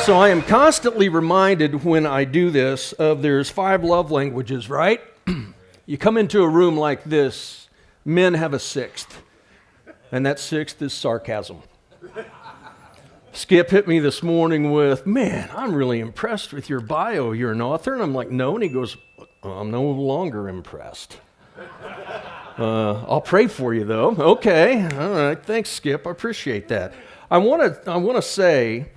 So I am constantly reminded when I do this of there's 5 love languages, right? You come into a room like this, men have a 6th, and that 6th is sarcasm. Skip hit me this morning with, man, I'm really impressed with your bio. You're an author? And I'm like, no. And he goes, I'm no longer impressed. I'll pray for you, though. Okay. All right. Thanks, Skip. I appreciate that. I want to say,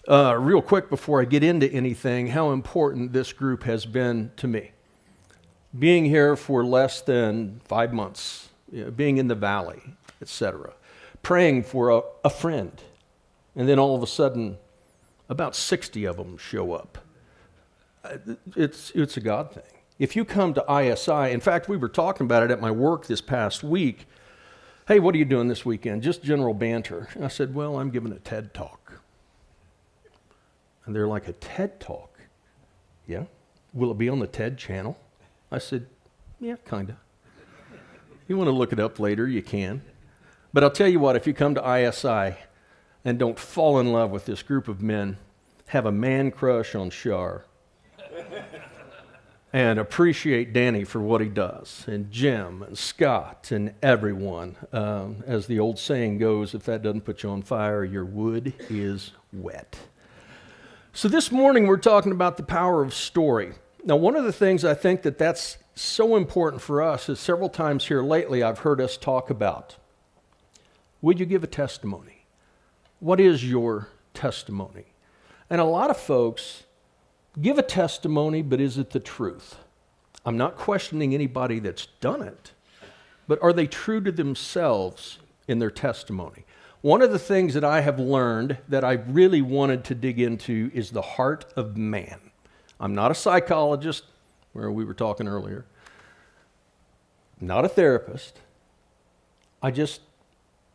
real quick before I get into anything, how important this group has been to me. Being here for less than 5 months, being in the valley, etc., praying for a friend, and then all of a sudden, about 60 of them show up. It's a God thing. If you come to ISI, in fact, we were talking about it at my work this past week. Hey, what are you doing this weekend? Just general banter. And I said, well, I'm giving a TED Talk. And they're like, a TED Talk? Yeah. Will it be on the TED channel? I said, yeah, kind of. You want to look it up later, you can. But I'll tell you what, if you come to ISI and don't fall in love with this group of men, have a man crush on Shar, and appreciate Danny for what he does, and Jim, and Scott, and everyone. As the old saying goes, if that doesn't put you on fire, your wood is wet. So this morning we're talking about the power of story. Now, one of the things I think that's so important for us is several times here lately I've heard us talk about, would you give a testimony? What is your testimony? And a lot of folks give a testimony, but is it the truth? I'm not questioning anybody that's done it, but are they true to themselves in their testimony? One of the things that I have learned that I really wanted to dig into is the heart of man. I'm not a psychologist, where we were talking earlier, not a therapist. I just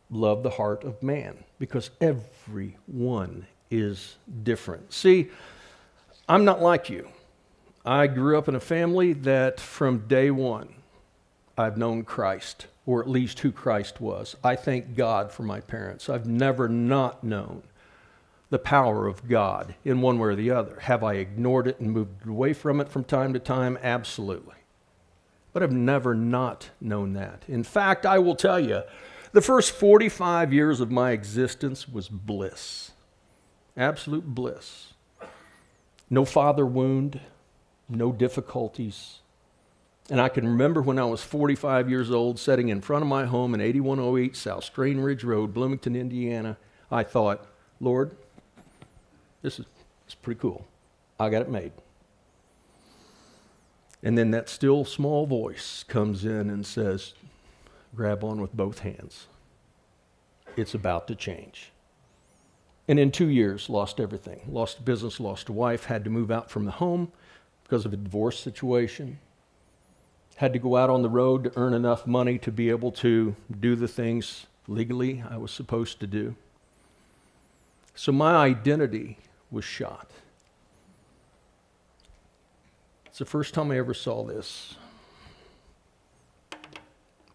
love the heart of man because everyone is different. See, I'm not like you. I grew up in a family that from day one, I've known Christ, or at least who Christ was. I thank God for my parents. I've never not known the power of God in one way or the other. Have I ignored it and moved away from it from time to time? Absolutely. But I've never not known that. In fact, I will tell you, the first 45 years of my existence was bliss. Absolute bliss. No father wound, no difficulties. And I can remember when I was 45 years old, sitting in front of my home in 8108 South Strain Ridge Road, Bloomington, Indiana, I thought, Lord, this is pretty cool. I got it made. And then that still small voice comes in and says, grab on with both hands. It's about to change. And in 2 years, lost everything. Lost a business, lost a wife, had to move out from the home because of a divorce situation. Had to go out on the road to earn enough money to be able to do the things legally I was supposed to do. So my identity was shot. It's the first time I ever saw this.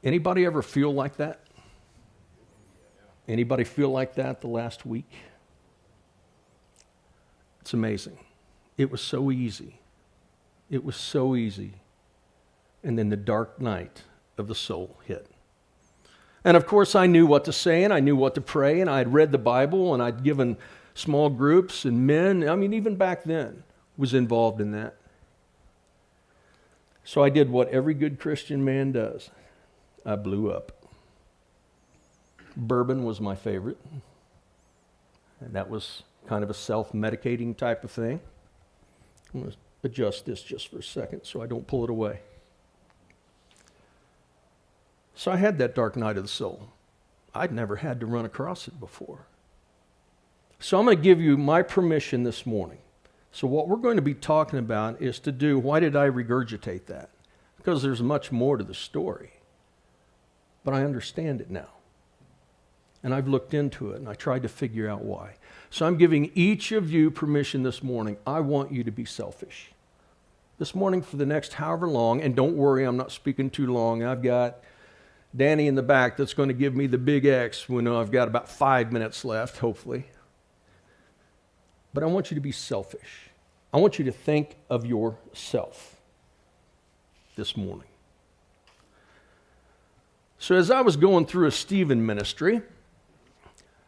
Anybody ever feel like that? Anybody feel like that the last week? It's amazing. It was so easy. It was so easy. And then the dark night of the soul hit. And of course I knew what to say and I knew what to pray and I had read the Bible and I'd given small groups and men, I mean even back then, was involved in that. So I did what every good Christian man does. I blew up. Bourbon was my favorite. And that was kind of a self-medicating type of thing. I'm going to adjust this just for a second so I don't pull it away. So I had that dark night of the soul. I'd never had to run across it before. So I'm going to give you my permission this morning. So what we're going to be talking about is to do, why did I regurgitate that? Because there's much more to the story. But I understand it now. And I've looked into it and I tried to figure out why. So I'm giving each of you permission this morning. I want you to be selfish. This morning for the next however long, and don't worry, I'm not speaking too long. I've got Danny in the back that's going to give me the big X when I've got about 5 minutes left, hopefully. But I want you to be selfish. I want you to think of yourself this morning. So as I was going through a Stephen ministry,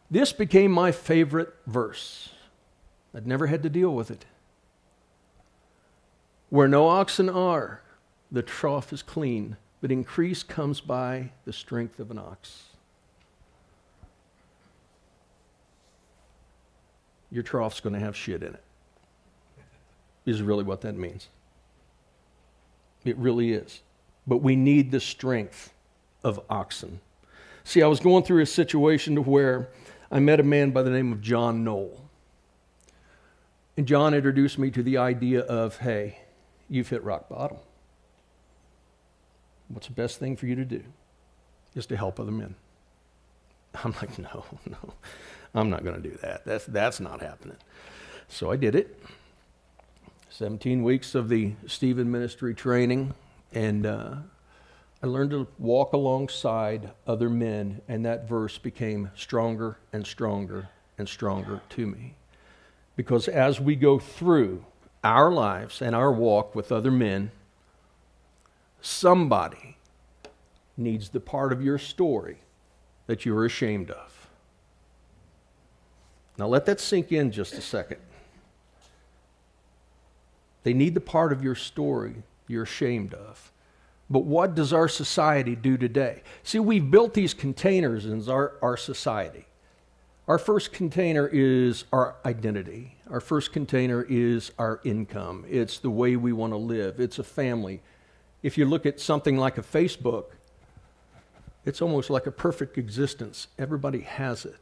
this became my favorite verse. I'd never had to deal with it. Where no oxen are, the trough is clean, but increase comes by the strength of an ox. Your trough's going to have shit in it, is really what that means. It really is. But we need the strength of oxen. See, I was going through a situation to where I met a man by the name of John Knoll. And John introduced me to the idea of, hey, you've hit rock bottom. What's the best thing for you to do? Is to help other men. I'm like, no, I'm not going to do that. That's not happening. So I did it. 17 weeks of the Stephen ministry training, and I learned to walk alongside other men, and that verse became stronger and stronger and stronger to me. Because as we go through our lives and our walk with other men, somebody needs the part of your story that you're ashamed of. Now let that sink in just a second. They need the part of your story you're ashamed of. But what does our society do today? See, we've built these containers in our society. Our first container is our identity. Our first container is our income. It's the way we want to live. It's a family. If you look at something like a Facebook, it's almost like a perfect existence. Everybody has it.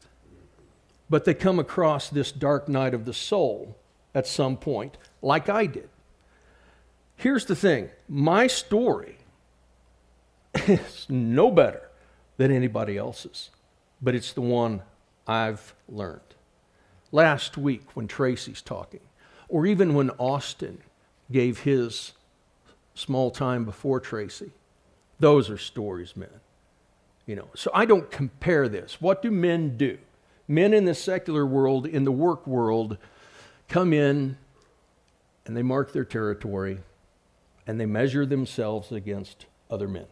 But they come across this dark night of the soul at some point, like I did. Here's the thing. My story is no better than anybody else's, but it's the one I've learned. Last week when Tracy's talking, or even when Austin gave his small time before Tracy, those are stories, men. So I don't compare this. What do men do? Men in the secular world, in the work world, come in and they mark their territory and they measure themselves against other men.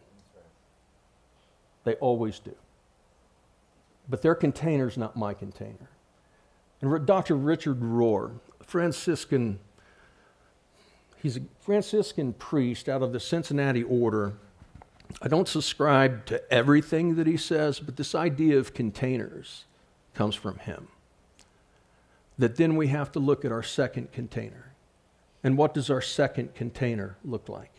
They always do. But their container's not my container. And Dr. Richard Rohr, he's a Franciscan priest out of the Cincinnati order. I don't subscribe to everything that he says, but this idea of containers comes from him. That then we have to look at our second container. And what does our second container look like?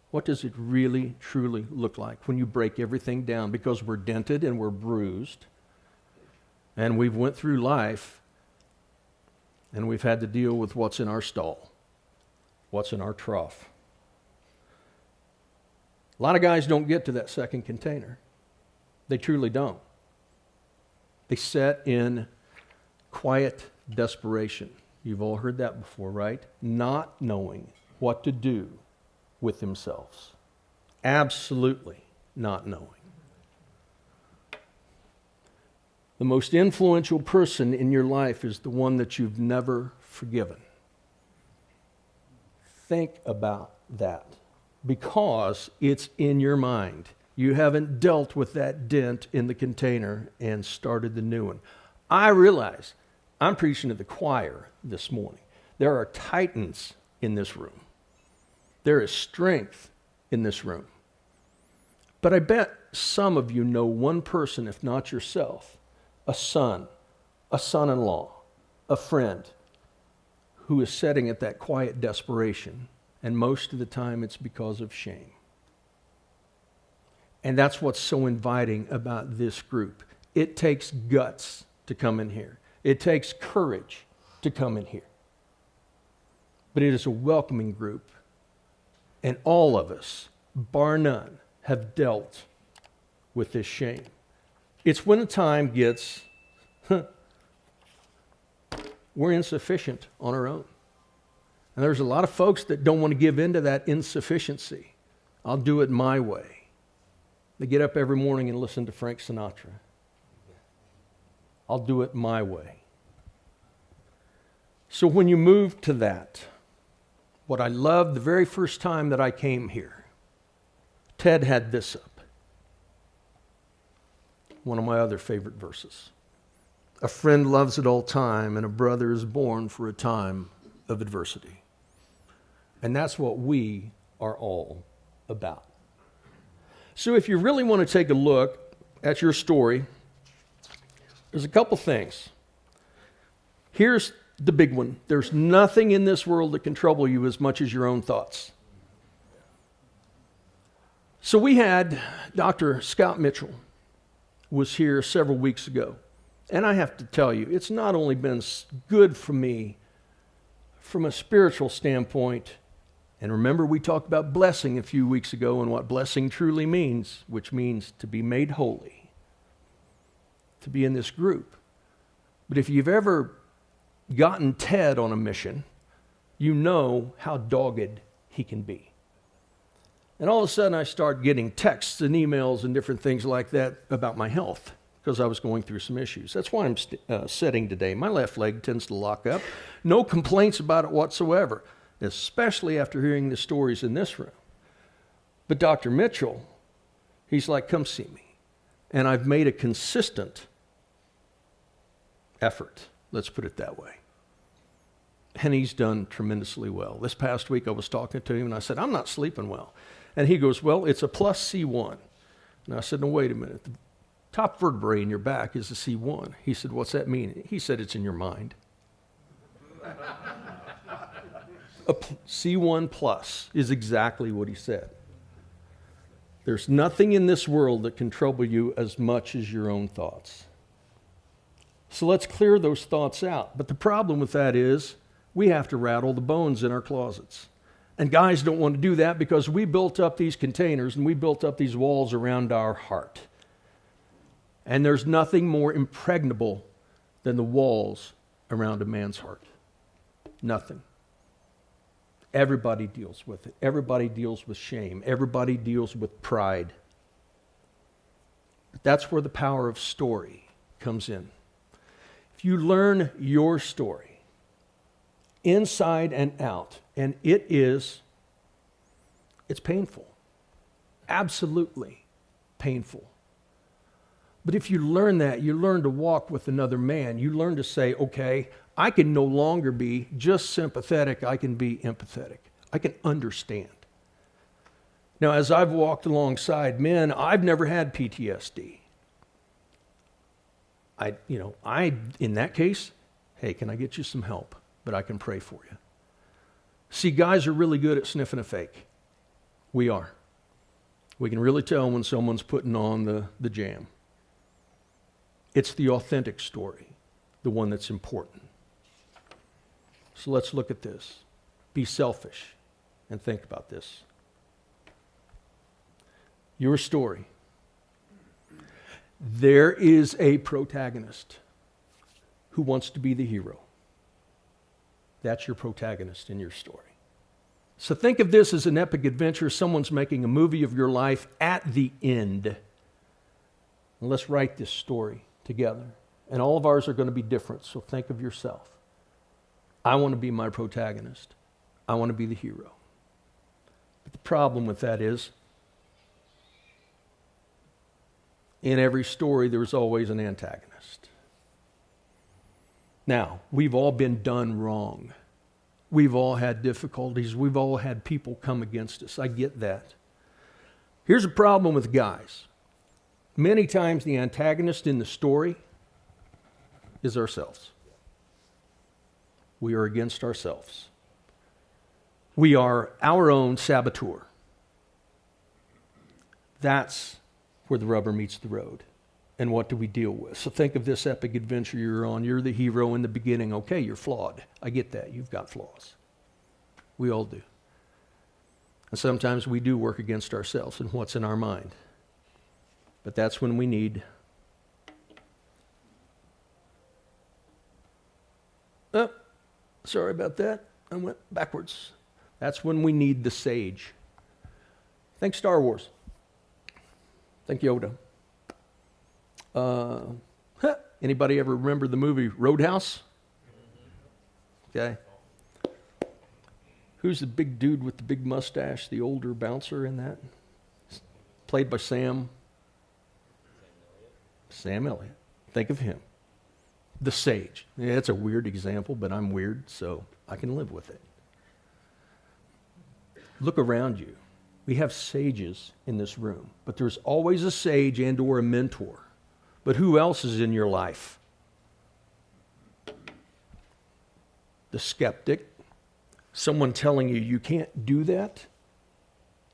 What does it really, truly look like when you break everything down? Because we're dented and we're bruised, and we've went through life, and we've had to deal with what's in our stall, what's in our trough. A lot of guys don't get to that second container. They truly don't. They set in quiet desperation. You've all heard that before, right? Not knowing what to do with themselves. Absolutely not knowing. The most influential person in your life is the one that you've never forgiven. Think about that, because it's in your mind. You haven't dealt with that dent in the container and started the new one. I realize I'm preaching to the choir this morning. There are titans in this room. There is strength in this room. But I bet some of you know one person, if not yourself, a son, a son-in-law, a friend, who is setting at that quiet desperation, and most of the time it's because of shame. And that's what's so inviting about this group. It takes guts to come in here. It takes courage to come in here. But it is a welcoming group. And all of us, bar none, have dealt with this shame. It's when the time gets, we're insufficient on our own. And there's a lot of folks that don't want to give in to that insufficiency. I'll do it my way. They get up every morning and listen to Frank Sinatra. I'll do it my way. So when you move to that, what I loved the very first time that I came here, Ted had this up. One of my other favorite verses. A friend loves at all time, and a brother is born for a time of adversity. And that's what we are all about. So if you really want to take a look at your story, there's a couple things. Here's the big one. There's nothing in this world that can trouble you as much as your own thoughts. So we had Dr. Scott Mitchell was here several weeks ago. And I have to tell you, it's not only been good for me from a spiritual standpoint, and remember we talked about blessing a few weeks ago and what blessing truly means, which means to be made holy, to be in this group. But if you've ever gotten Ted on a mission, you know how dogged he can be. And all of a sudden I start getting texts and emails and different things like that about my health because I was going through some issues. That's why I'm sitting today. My left leg tends to lock up. No complaints about it whatsoever, especially after hearing the stories in this room. But Dr. Mitchell, he's like, come see me. And I've made a consistent effort, let's put it that way. And he's done tremendously well. This past week I was talking to him and I said, I'm not sleeping well. And he goes, well, it's a plus C1. And I said, no, wait a minute. The top vertebrae in your back is a C1. He said, what's that mean? He said, it's in your mind. A C1 plus is exactly what he said. There's nothing in this world that can trouble you as much as your own thoughts. So let's clear those thoughts out. But the problem with that is we have to rattle the bones in our closets. And guys don't want to do that because we built up these containers and we built up these walls around our heart. And there's nothing more impregnable than the walls around a man's heart. Nothing. Everybody deals with it. Everybody deals with shame. Everybody deals with pride. But that's where the power of story comes in. If you learn your story, inside and out, and it's painful. Absolutely painful. But if you learn that, you learn to walk with another man. You learn to say, okay, I can no longer be just sympathetic, I can be empathetic. I can understand. Now, as I've walked alongside men, I've never had PTSD. In that case, hey, can I get you some help? But I can pray for you. See, guys are really good at sniffing a fake. We are. We can really tell when someone's putting on the jam. It's the authentic story, the one that's important. So let's look at this. Be selfish and think about this. Your story. There is a protagonist who wants to be the hero. That's your protagonist in your story. So think of this as an epic adventure. Someone's making a movie of your life at the end. And let's write this story together. And all of ours are going to be different, so think of yourself. I want to be my protagonist. I want to be the hero. But the problem with that is, in every story, there's always an antagonist. Now, we've all been done wrong. We've all had difficulties. We've all had people come against us. I get that. Here's a problem with guys. Many times the antagonist in the story is ourselves. We are against ourselves. We are our own saboteur. That's where the rubber meets the road. And what do we deal with? So think of this epic adventure you're on. You're the hero in the beginning. Okay, you're flawed. I get that. You've got flaws. We all do. And sometimes we do work against ourselves and what's in our mind. But that's when we need sorry about that. I went backwards. That's when we need the sage. Think Star Wars. Think Yoda. Anybody ever remember the movie Roadhouse? Okay? Who's the big dude with the big mustache, the older bouncer in that? Played by Sam Elliott. Think of him. The sage. Yeah, it's a weird example, but I'm weird, so I can live with it. Look around you. We have sages in this room, but there's always a sage and or a mentor. But who else is in your life? The skeptic. Someone telling you, you can't do that.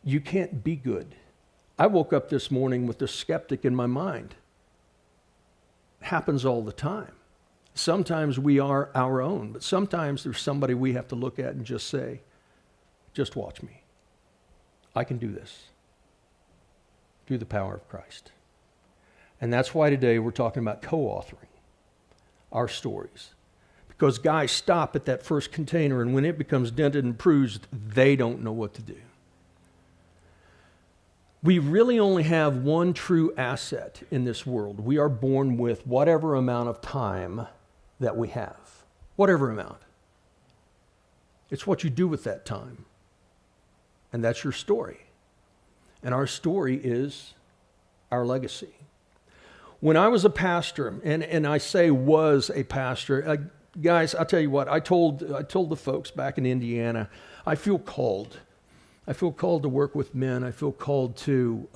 You can't be good. I woke up this morning with the skeptic in my mind. It happens all the time. Sometimes we are our own, but sometimes there's somebody we have to look at and just say, just watch me. I can do this. Through the power of Christ. And that's why today we're talking about co-authoring our stories. Because guys stop at that first container, and when it becomes dented and bruised, they don't know what to do. We really only have one true asset in this world. We are born with whatever amount of time that we have. Whatever amount. It's what you do with that time. And that's your story. And our story is our legacy. When I was a pastor, and I say was a pastor, guys, I'll tell you what, I told the folks back in Indiana, I feel called. I feel called to work with men. I feel called to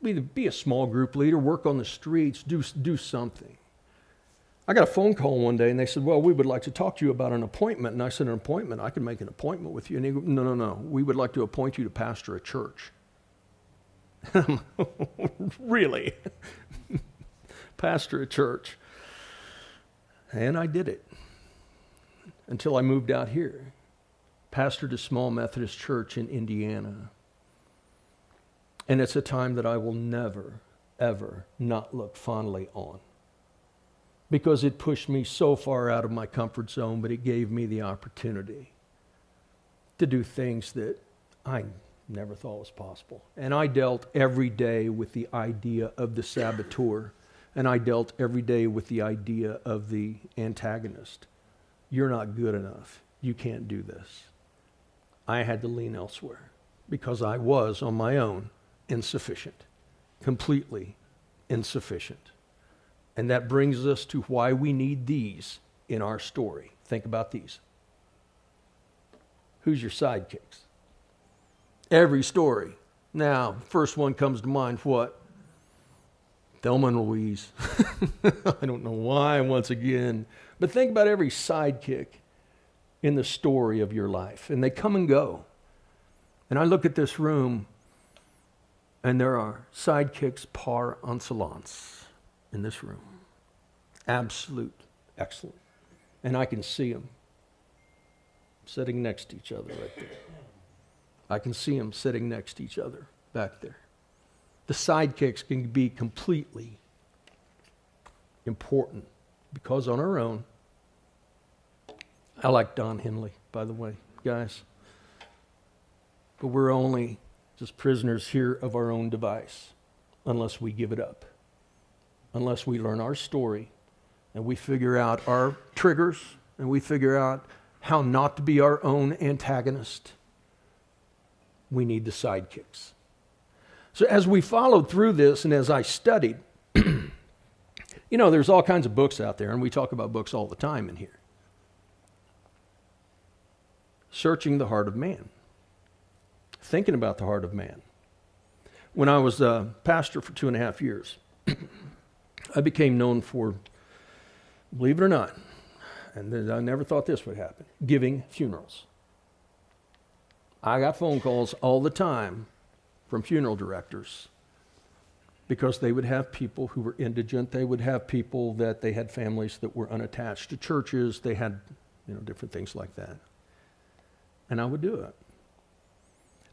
either be a small group leader, work on the streets, do something. I got a phone call one day, and they said, well, we would like to talk to you about an appointment. And I said, an appointment? I can make an appointment with you. And they go, no. We would like to appoint you to pastor a church. Really? Pastor a church. And I did it until I moved out here. Pastored a small Methodist church in Indiana. And it's a time that I will never, ever not look fondly on. Because it pushed me so far out of my comfort zone, but it gave me the opportunity to do things that I never thought was possible. And I dealt every day with the idea of the saboteur, and I dealt every day with the idea of the antagonist. You're not good enough. You can't do this. I had to lean elsewhere because I was, on my own, insufficient, completely insufficient. And that brings us to why we need these in our story. Think about these. Who's your sidekicks? Every story. Now, first one comes to mind, what? Thelma and Louise. I don't know why, once again. But think about every sidekick in the story of your life. And they come and go. And I look at this room, and there are sidekicks par excellence in this room. Absolute excellent. And I can see them sitting next to each other right there. I can see them sitting next to each other back there. The sidekicks can be completely important because on our own, I like Don Henley, by the way, guys. But we're only just prisoners here of our own device unless we give it up. Unless we learn our story and we figure out our triggers and we figure out how not to be our own antagonist, we need the sidekicks. So as we followed through this and as I studied, there's all kinds of books out there, and we talk about books all the time in here. Searching the Heart of Man. Thinking about the heart of man. When I was a pastor for 2.5 years, I became known for, believe it or not, and I never thought this would happen, giving funerals. I got phone calls all the time from funeral directors because they would have people who were indigent. They would have people that they had families that were unattached to churches. They had, different things like that. And I would do it.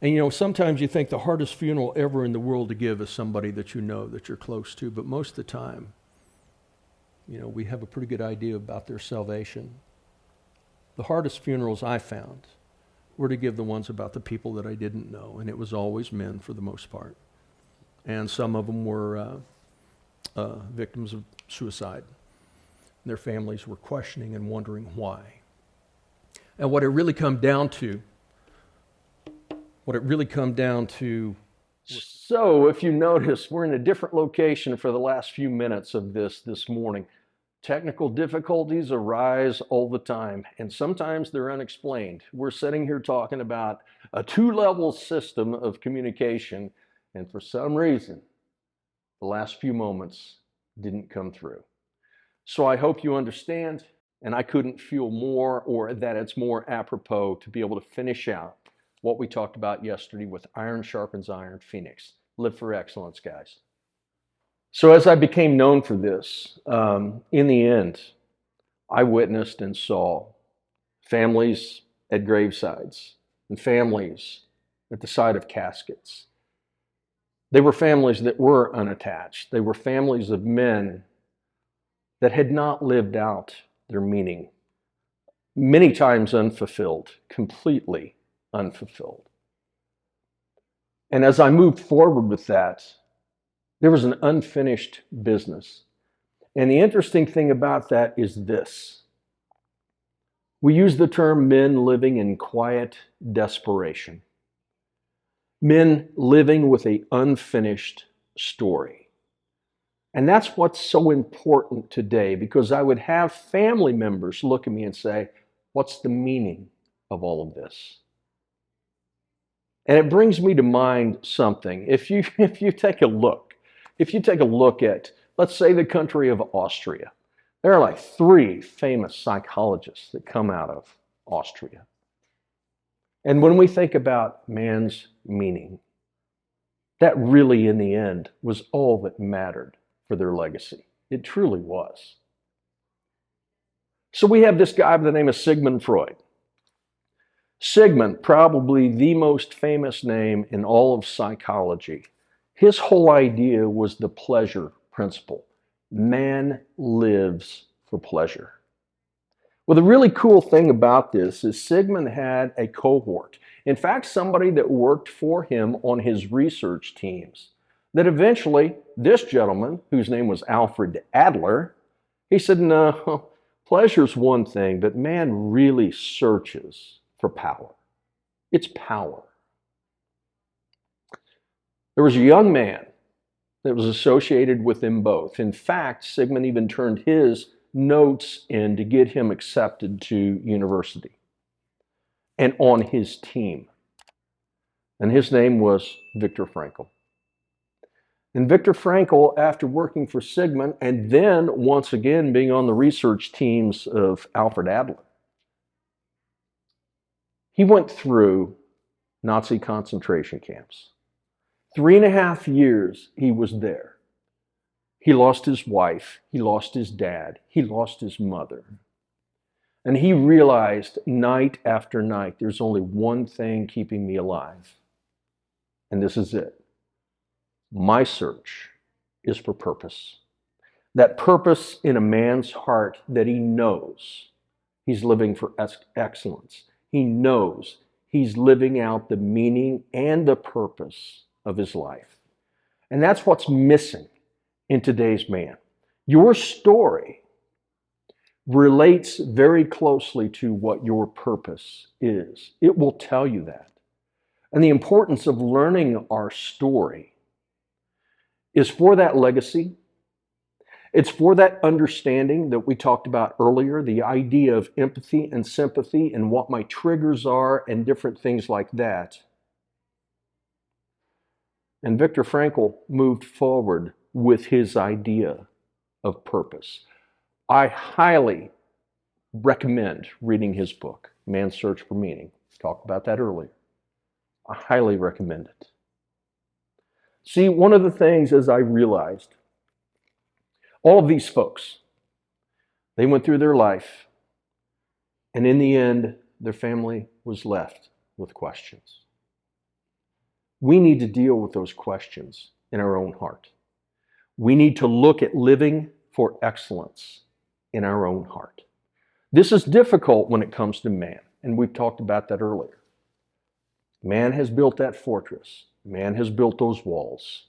And sometimes you think the hardest funeral ever in the world to give is somebody that that you're close to, but most of the time, we have a pretty good idea about their salvation. The hardest funerals I found were to give the ones about the people that I didn't know, and it was always men for the most part. And some of them were victims of suicide. Their families were questioning and wondering why. And what it really come down to, so if you notice, we're in a different location for the last few minutes of this morning. Technical difficulties arise all the time, and sometimes they're unexplained. We're sitting here talking about a two-level system of communication, and for some reason, the last few moments didn't come through. So I hope you understand, and I couldn't feel more or that it's more apropos to be able to finish out what we talked about yesterday with Iron Sharpens Iron, Phoenix. Live for excellence, guys. So as I became known for this, in the end, I witnessed and saw families at gravesides and families at the side of caskets. They were families that were unattached. They were families of men that had not lived out their meaning, many times unfulfilled, completely unfulfilled. And as I moved forward with that, there was an unfinished business. And the interesting thing about that is this. We use the term men living in quiet desperation. Men living with an unfinished story. And that's what's so important today, because I would have family members look at me and say, what's the meaning of all of this? And it brings me to mind something. If you take a look at, let's say, the country of Austria, there are like 3 famous psychologists that come out of Austria. And when we think about man's meaning, that really in the end was all that mattered for their legacy. It truly was. So we have this guy by the name of Sigmund Freud. Sigmund, probably the most famous name in all of psychology. His whole idea was the pleasure principle. Man lives for pleasure. Well, the really cool thing about this is Sigmund had a cohort. In fact, somebody that worked for him on his research teams. That eventually, this gentleman, whose name was Alfred Adler, he said, no, pleasure's one thing, but man really searches for power. It's power. There was a young man that was associated with them both. In fact, Sigmund even turned his notes in to get him accepted to university and on his team. And his name was Viktor Frankl. And Viktor Frankl, after working for Sigmund and then once again being on the research teams of Alfred Adler, he went through Nazi concentration camps. 3.5 years he was there. He lost his wife, he lost his dad, he lost his mother. And he realized night after night, there's only one thing keeping me alive. And this is it. My search is for purpose. That purpose in a man's heart that he knows he's living for excellence. He knows he's living out the meaning and the purpose of his life. And that's what's missing in today's man. Your story relates very closely to what your purpose is. It will tell you that. And the importance of learning our story is for that legacy. It's for that understanding that we talked about earlier, the idea of empathy and sympathy and what my triggers are and different things like that. And Viktor Frankl moved forward with his idea of purpose. I highly recommend reading his book, Man's Search for Meaning. Talked about that earlier. I highly recommend it. See, one of the things as I realized, all of these folks, they went through their life, and in the end, their family was left with questions. We need to deal with those questions in our own heart. We need to look at living for excellence in our own heart. This is difficult when it comes to man, and we've talked about that earlier. Man has built that fortress. Man has built those walls.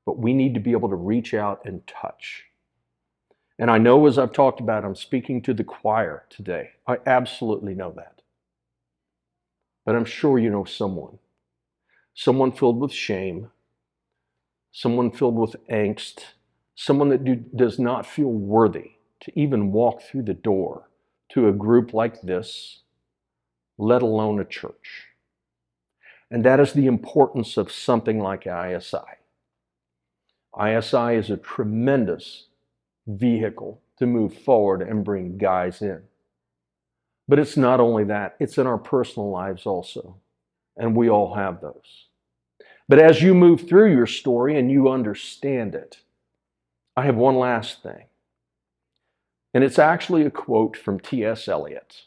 But we need to be able to reach out and touch. And I know, as I've talked about, I'm speaking to the choir today. I absolutely know that. But I'm sure you know someone filled with shame, someone filled with angst, someone that does not feel worthy to even walk through the door to a group like this, let alone a church. And that is the importance of something like ISI. ISI is a tremendous vehicle to move forward and bring guys in. But it's not only that, it's in our personal lives also. And we all have those. But as you move through your story and you understand it, I have one last thing. And it's actually a quote from T.S. Eliot.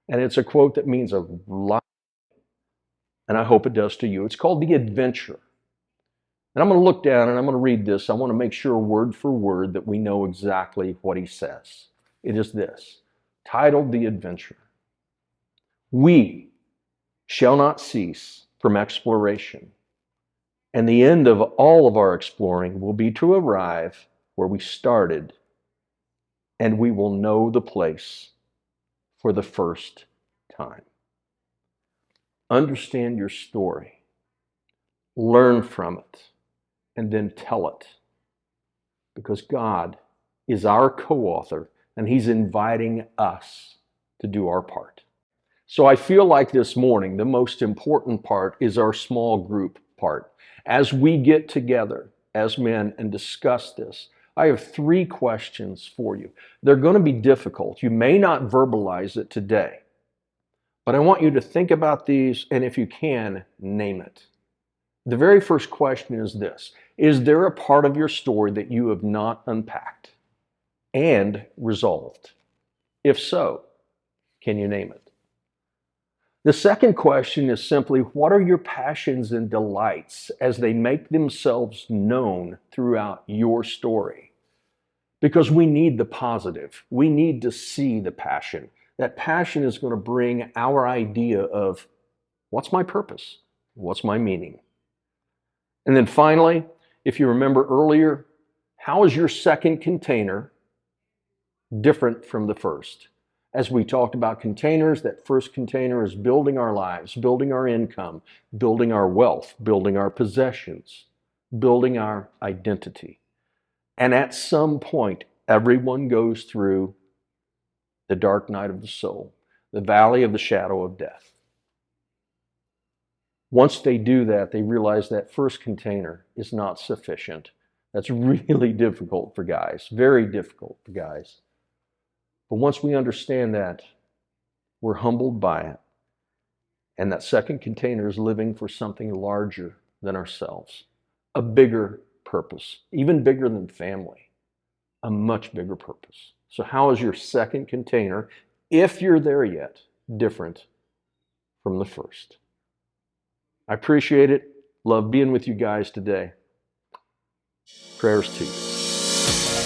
And it's a quote that means a lot, and I hope it does to you. It's called The Adventure. And I'm going to look down and I'm going to read this. I want to make sure word for word that we know exactly what he says. It is this, titled The Adventure. We shall not cease from exploration, and the end of all of our exploring will be to arrive where we started, and we will know the place for the first time. Understand your story, learn from it, and then tell it. Because God is our co-author, and He's inviting us to do our part. So I feel like this morning, the most important part is our small group part. As we get together as men and discuss this, I have 3 questions for you. They're going to be difficult. You may not verbalize it today, but I want you to think about these, and if you can, name it. The very first question is this: is there a part of your story that you have not unpacked and resolved? If so, can you name it? The second question is simply, what are your passions and delights as they make themselves known throughout your story? Because we need the positive. We need to see the passion. That passion is going to bring our idea of what's my purpose? What's my meaning? And then finally, if you remember earlier, how is your second container different from the first? As we talked about containers, that first container is building our lives, building our income, building our wealth, building our possessions, building our identity. And at some point, everyone goes through the dark night of the soul, the valley of the shadow of death. Once they do that, they realize that first container is not sufficient. That's really difficult for guys, very difficult for guys. But once we understand that, we're humbled by it. And that second container is living for something larger than ourselves, a bigger purpose, even bigger than family, a much bigger purpose. So how is your second container, if you're there yet, different from the first? I appreciate it. Love being with you guys today. Prayers to you.